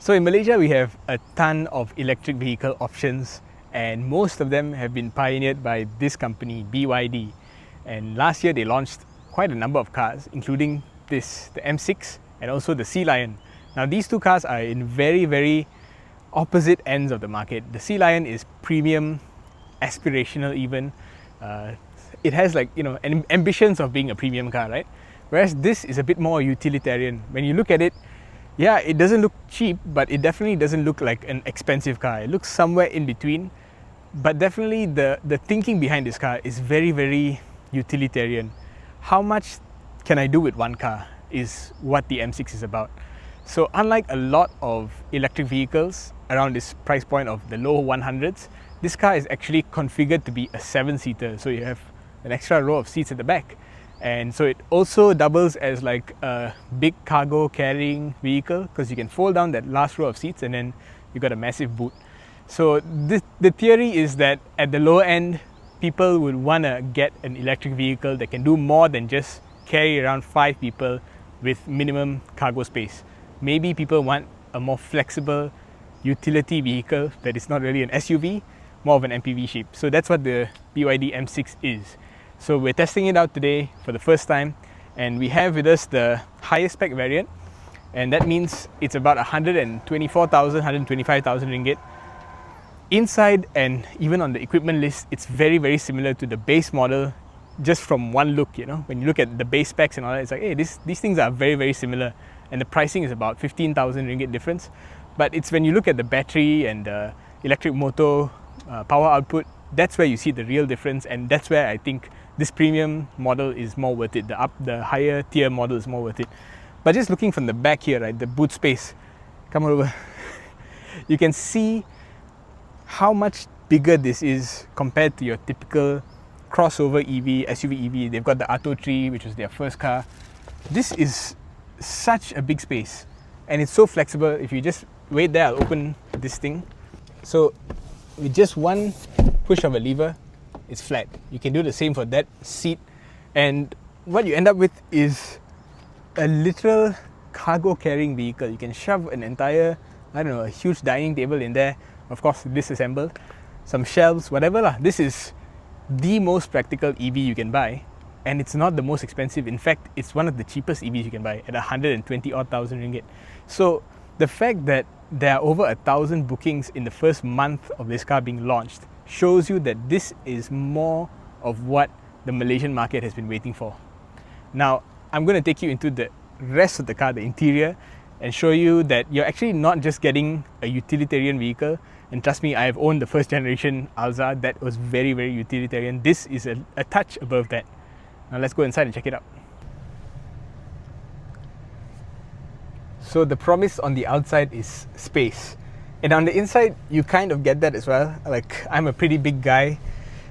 So in Malaysia, we have a ton of electric vehicle options, and most of them have been pioneered by this company, BYD. And last year they launched quite a number of cars, including this, the M6 and also the Sea Lion. Now these two cars are in very opposite ends of the market. The Sea Lion is premium, aspirational even. It has ambitions of being a premium car, right? Whereas this is a bit more utilitarian. When you look at it, yeah, it doesn't look cheap, but it definitely doesn't look like an expensive car. It looks somewhere in between, but definitely the thinking behind this car is very utilitarian. How much can I do with one car is what the M6 is about. So unlike a lot of electric vehicles around this price point of the low 100s, this car is actually configured to be a 7-seater. So you have an extra row of seats at the back. And so it also doubles as like a big cargo carrying vehicle, because you can fold down that last row of seats and then you got a massive boot. So the theory is that at the lower end, people would want to get an electric vehicle that can do more than just carry around 5 people with minimum cargo space. Maybe people want a more flexible utility vehicle that is not really an SUV, more of an MPV shape. So that's what the BYD M6 is. So we're testing it out today for the first time, and we have with us the highest spec variant, and that means it's about 124,000, 125,000 ringgit. Inside and even on the equipment list, it's very similar to the base model just from one look, you know. When you look at the base specs and all that, it's like, hey, these things are very similar, and the pricing is about 15,000 ringgit difference. But it's when you look at the battery and the electric motor power output, that's where you see the real difference, and that's where I think this premium model is more worth it. The higher tier model is more worth it. But just looking from the back here, right, the boot space, come over, you can see how much bigger this is compared to your typical crossover EV, SUV EV. They've got the Atto 3, which was their first car. This is such a big space, and it's so flexible. If you just wait there, I'll open this thing. So with just one push of a lever, it's flat. You can do the same for that seat, and what you end up with is a literal cargo carrying vehicle. You can shove an entire, a huge dining table in there, of course disassembled, some shelves, whatever lah. This is the most practical EV you can buy, and it's not the most expensive. In fact, it's one of the cheapest EVs you can buy at 120,000 ringgit. So the fact that there are over 1,000 bookings in the first month of this car being launched shows you that this is more of what the Malaysian market has been waiting for. Now, I'm going to take you into the rest of the car, the interior, and show you that you're actually not just getting a utilitarian vehicle. And trust me, I have owned the first generation Alza that was very utilitarian. This is a touch above that. Now let's go inside and check it out. So the promise on the outside is space, and on the inside you kind of get that as well. Like, I'm a pretty big guy.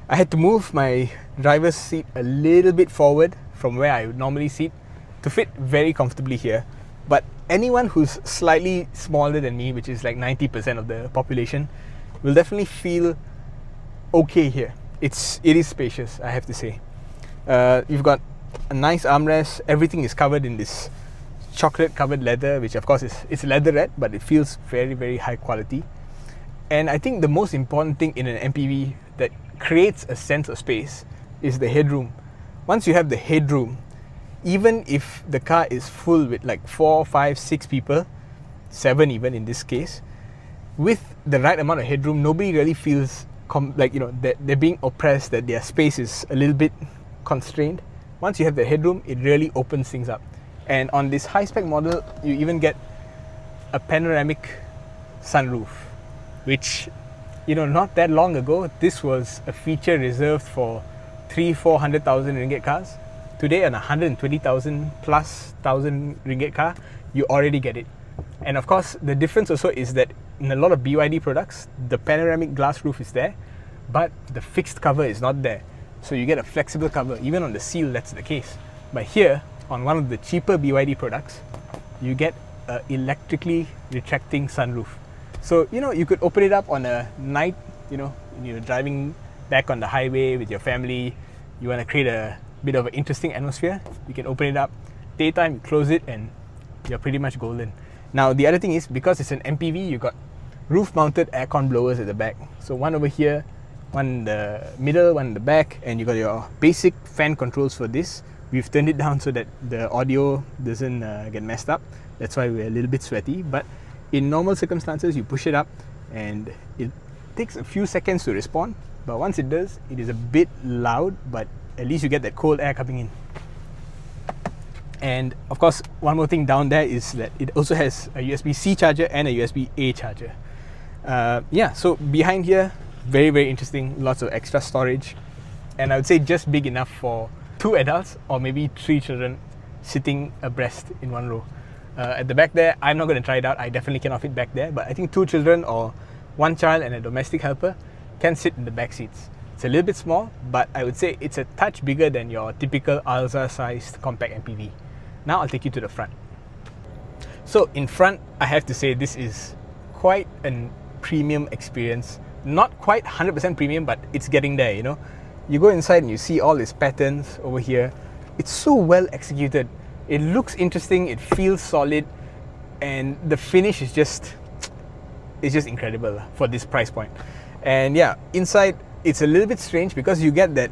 I had to move my driver's seat a little bit forward from where I would normally sit to fit very comfortably here. But anyone who's slightly smaller than me, which is like 90% of the population, will definitely feel okay here. It is spacious, I have to say. You've got a nice armrest. Everything is covered in this chocolate covered leather, which of course it's leatherette, but it feels very high quality. And I think the most important thing in an MPV that creates a sense of space is the headroom. Once you have the headroom, even if the car is full with like 4, 5, 6 people, 7 even in this case, with the right amount of headroom, nobody really feels that they're being oppressed, that their space is a little bit constrained. Once you have the headroom, it really opens things up. And on this high-spec model, you even get a panoramic sunroof, which, not that long ago, this was a feature reserved for 300,000-400,000 ringgit cars. Today, on a 120,000 plus thousand ringgit car, you already get it. And of course, the difference also is that in a lot of BYD products, the panoramic glass roof is there, but the fixed cover is not there. So you get a flexible cover. Even on the seal, that's the case. But here, on one of the cheaper BYD products, you get an electrically retracting sunroof. So, you could open it up on a night, when you're driving back on the highway with your family, you want to create a bit of an interesting atmosphere, you can open it up. Daytime, you close it, and you're pretty much golden. Now the other thing is, because it's an MPV, you got roof mounted aircon blowers at the back. So one over here, one in the middle, one in the back, and you got your basic fan controls for this. We've turned it down so that the audio doesn't get messed up. That's why we're a little bit sweaty. But in normal circumstances, you push it up and it takes a few seconds to respond. But once it does, it is a bit loud, but at least you get that cold air coming in. And of course, one more thing down there is that it also has a USB-C charger and a USB-A charger. So behind here, very, very interesting, lots of extra storage. And I would say just big enough for 2 adults or maybe 3 children sitting abreast in one row. At the back there, I'm not going to try it out. I definitely cannot fit back there. But I think 2 children or 1 child and a domestic helper can sit in the back seats. It's a little bit small, but I would say it's a touch bigger than your typical Alza-sized compact MPV. Now I'll take you to the front. So in front, I have to say this is quite a premium experience. Not quite 100% premium, but it's getting there, you know. You go inside and you see all these patterns over here. It's so well executed. It looks interesting, it feels solid, and the finish is just incredible for this price point. And yeah, inside it's a little bit strange because you get that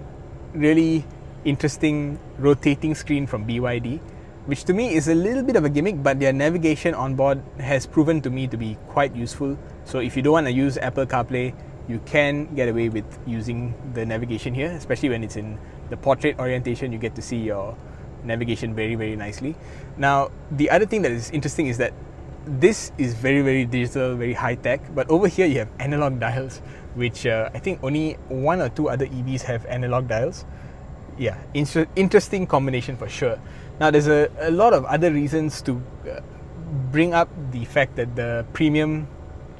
really interesting rotating screen from BYD, which to me is a little bit of a gimmick, but their navigation on board has proven to me to be quite useful. So if you don't want to use Apple CarPlay, you can get away with using the navigation here, especially when it's in the portrait orientation. You get to see your navigation very, very nicely. Now, the other thing that is interesting is that this is very, very digital, very high tech, but over here you have analog dials, which I think only 1 or 2 other EVs have analog dials. Yeah, interesting combination for sure. Now, there's a lot of other reasons to bring up the fact that the premium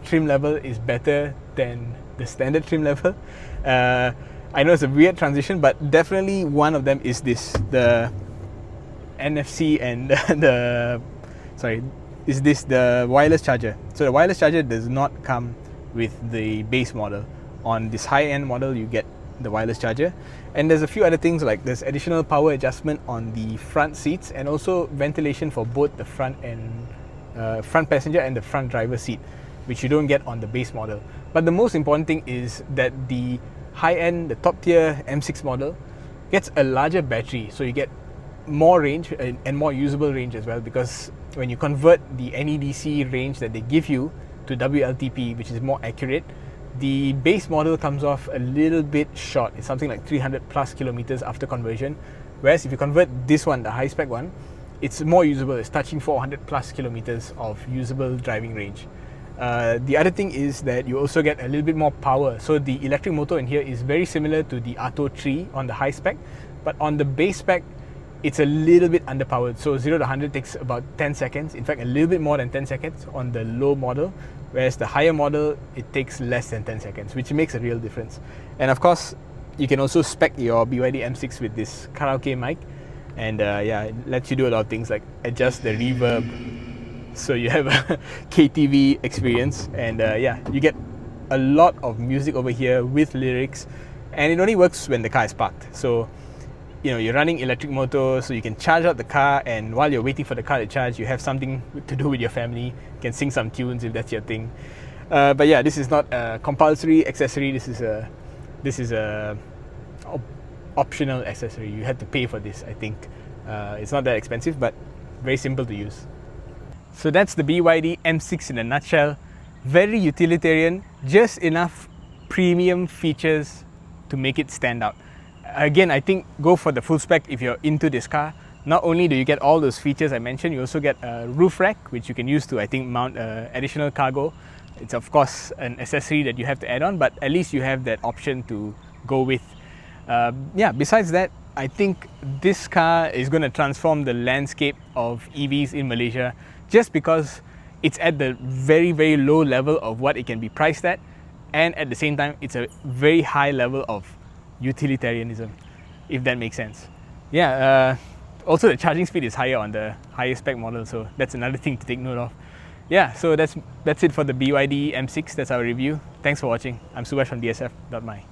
trim level is better than the standard trim level. I know it's a weird transition, but definitely one of them is this, the NFC and the wireless charger. So the wireless charger does not come with the base model. On this high-end model, you get the wireless charger, and there's a few other things like there's additional power adjustment on the front seats and also ventilation for both the front passenger and the front driver seat, which you don't get on the base model. But the most important thing is that the high-end, the top-tier M6 model gets a larger battery, so you get more range and more usable range as well, because when you convert the NEDC range that they give you to WLTP, which is more accurate, the base model comes off a little bit short. It's something like 300 plus kilometers after conversion, whereas if you convert this one, the high-spec one, it's more usable. It's touching 400 plus kilometers of usable driving range. The other thing is that you also get a little bit more power. So the electric motor in here is very similar to the Atto 3 on the high spec, but on the base spec, it's a little bit underpowered. So 0 to 100 takes about 10 seconds. In fact, a little bit more than 10 seconds on the low model, whereas the higher model, it takes less than 10 seconds, which makes a real difference. And of course, you can also spec your BYD M6 with this karaoke mic. And it lets you do a lot of things like adjust the reverb, so you have a KTV experience. And you get a lot of music over here with lyrics, and it only works when the car is parked. So you're running electric motor, so you can charge up the car, and while you're waiting for the car to charge, you have something to do with your family. You can sing some tunes if that's your thing. But yeah, this is not a compulsory accessory. This is a optional accessory. You had to pay for this, I think. It's not that expensive, but very simple to use. So that's the BYD M6 in a nutshell. Very utilitarian, just enough premium features to make it stand out. Again, I think go for the full spec if you're into this car. Not only do you get all those features I mentioned, you also get a roof rack, which you can use to, I think, mount additional cargo. It's of course an accessory that you have to add on, but at least you have that option to go with. Besides that, I think this car is going to transform the landscape of EVs in Malaysia, just because it's at the very, very low level of what it can be priced at, and at the same time, it's a very high level of utilitarianism, if that makes sense. Also the charging speed is higher on the higher spec model, so that's another thing to take note of. So that's it for the BYD M6. That's our review. Thanks for watching. I'm Subhash from dsf.my.